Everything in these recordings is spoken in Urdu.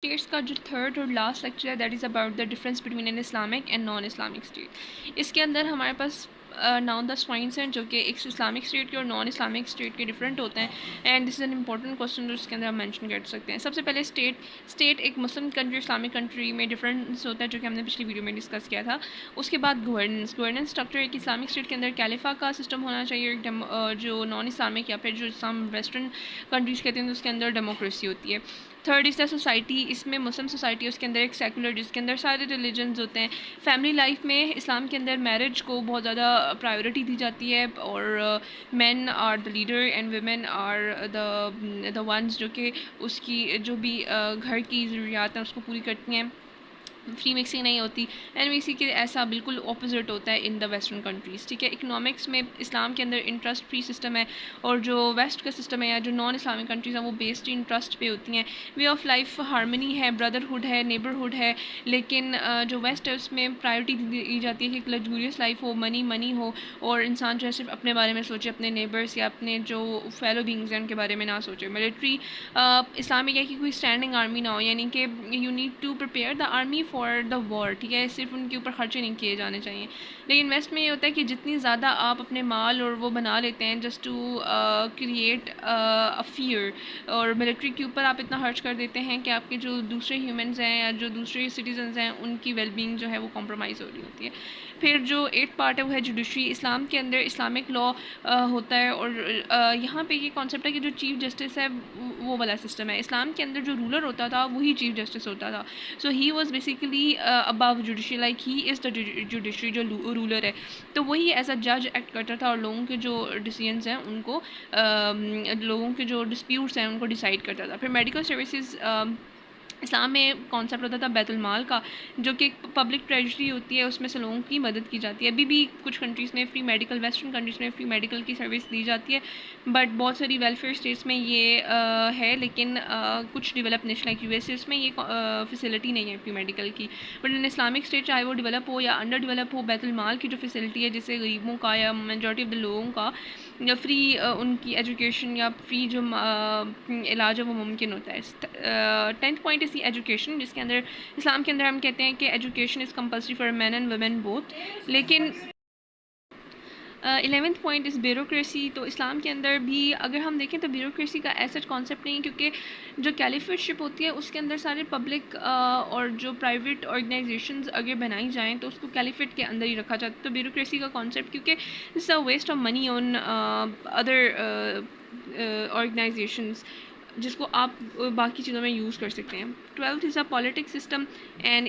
اسٹیٹس کا جو تھرڈ اور لاسٹ لیکچر ہے that is about the difference between an Islamic and non Islamic state. اس کے اندر ہمارے پاس ناؤن دا پوائنٹس ہیں جو کہ ایک اسلامک اسٹیٹ کے اور نان اسلامک اسٹیٹ کے ڈفرینٹ ہوتے ہیں. And this is an important question جو اس کے اندر ہم مینشن کر سکتے ہیں. سب سے پہلے اسٹیٹ ایک مسلم کنٹری اسلامک کنٹری میں ڈفرینس ہوتا ہے جو کہ ہم نے پچھلی ویڈیو میں ڈسکس کیا تھا. اس کے بعد گورننس اسٹرکچر ایک اسلامک اسٹیٹ کے اندر کیلیفا کا سسٹم ہونا چاہیے. جو نان اسلامک یا پھر جو ہم ویسٹرن کنٹریز کہتے ہیں اس کے اندر ڈیموکریسی ہوتی ہے. Third is the society. اس میں مسلم سوسائٹی اس کے اندر ایک سیکولر جس کے اندر سارے ریلیجنز ہوتے ہیں. فیملی لائف میں اسلام کے اندر میرج کو بہت زیادہ پرائیورٹی دی جاتی ہے اور men are the leader and women are the ones جو کہ اس کی جو بھی گھر کی ضروریات ہیں اس کو پوری کرتی ہیں. فری مکسنگ نہیں ہوتی. اینڈ اسی کے ایسا بالکل اپوزٹ ہوتا ہے ان دا ویسٹرن کنٹریز. ٹھیک ہے. اکنامکس میں اسلام کے اندر انٹرسٹ فری سسٹم ہے اور جو ویسٹ کا سسٹم ہے یا جو نان اسلامک کنٹریز ہیں وہ بیسڈ انٹرسٹ پہ ہوتی ہیں. وے آف لائف ہارمنی ہے, بردرہڈ ہے, نیبرہڈ ہے. لیکن جو ویسٹ ہے اس میں پرائیورٹی دی جاتی ہے کہ ایک لگزوریس لائف ہو, منی ہو اور انسان جو ہے صرف اپنے بارے میں سوچے, اپنے نیبرس یا اپنے جو فیلو بینگز ہیں ان کے بارے میں نہ سوچے. ملٹری اسلام میں یہ ہے کہ کوئی اسٹینڈنگ آرمی نہ ہو, یعنی کہ you need to prepare the army for the war. ٹھیک ہے. صرف ان کے اوپر خرچے نہیں کیے جانے چاہیے. لیکن ویسٹ میں یہ ہوتا ہے کہ جتنی زیادہ آپ اپنے مال اور وہ بنا لیتے ہیں جسٹ ٹو کریٹ فیئر, اور ملٹری کے اوپر آپ اتنا خرچ کر دیتے ہیں کہ آپ کے جو دوسرے ہیومنز ہیں یا جو دوسرے سٹیزنز ہیں ان کی ویل بینگ جو ہے وہ کمپرومائز ہو رہی ہوتی ہے. پھر جو ایٹ پارٹ ہے وہ ہے جوڈیشری. اسلام کے اندر اسلامک لا ہوتا ہے اور یہاں پہ یہ کانسیپٹ ہے کہ جو چیف جسٹس ہے وہ والا سسٹم ہے. اسلام کے اندر جو رولر ہوتا تھا وہی چیف جسٹس ہوتا تھا. So he was basically above judiciary, like he is the judiciary جو رولر ہے. تو وہی ایز اے جج ایکٹ کرتا تھا اور لوگوں کے جو ڈیسیژنس ہیں ان کو لوگوں کے جو ڈسپیوٹس ہیں ان کو ڈیسائیڈ کرتا تھا. پھر میڈیکل سروسز اسلام میں کانسیپٹ ہوتا تھا بیت المال کا جو کہ ایک پبلک ٹریجری ہوتی ہے, اس میں سے لوگوں کی مدد کی جاتی ہے. ابھی بھی کچھ کنٹریز میں فری میڈیکل, ویسٹرن کنٹریز میں فری میڈیکل کی سروس دی جاتی ہے, بٹ بہت ساری ویلفیئر اسٹیٹس میں یہ ہے. لیکن کچھ develop nation like U S A اس میں یہ فیسلٹی نہیں ہے فری میڈیکل کی. بٹ ان اسلامک اسٹیٹ چاہے وہ ڈیولپ ہو یا انڈر ڈیولپ ہو, بیت المال کی جو فیسلٹی ہے جسے غریبوں کا یا میجورٹی آف دا لوگوں کا یا فری ان کی ایجوکیشن یا فری جو علاج ہے وہ ممکن ہوتا ہے. 10th پوائنٹ اس کی ایجوکیشن, جس کے اندر اسلام کے اندر ہم کہتے ہیں کہ education is compulsory for men and women both. لیکن 11th پوائنٹ از بیوروکریسی. تو اسلام کے اندر بھی اگر ہم دیکھیں تو بیوروکریسی کا ایسا کانسیپٹ نہیں ہے, کیونکہ جو کیلیفیٹ شپ ہوتی ہے اس کے اندر سارے پبلک اور جو پرائیویٹ آرگنائزیشنز اگر بنائی جائیں تو اس کو کیلیفیٹ کے اندر ہی رکھا جاتا ہے. تو بیوروکریسی کا کانسیپٹ کیونکہ it's a waste of money on other organizations جس کو آپ باقی چیزوں میں یوز کر سکتے ہیں. 12th is a politics system and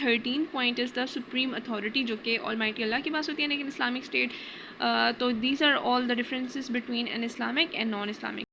13 point is the supreme authority جو کہ آل مائٹی اللہ کے پاس ہوتی ہے. لیکن اسلامک اسٹیٹ تو these are all the differences between an Islamic and non Islamic.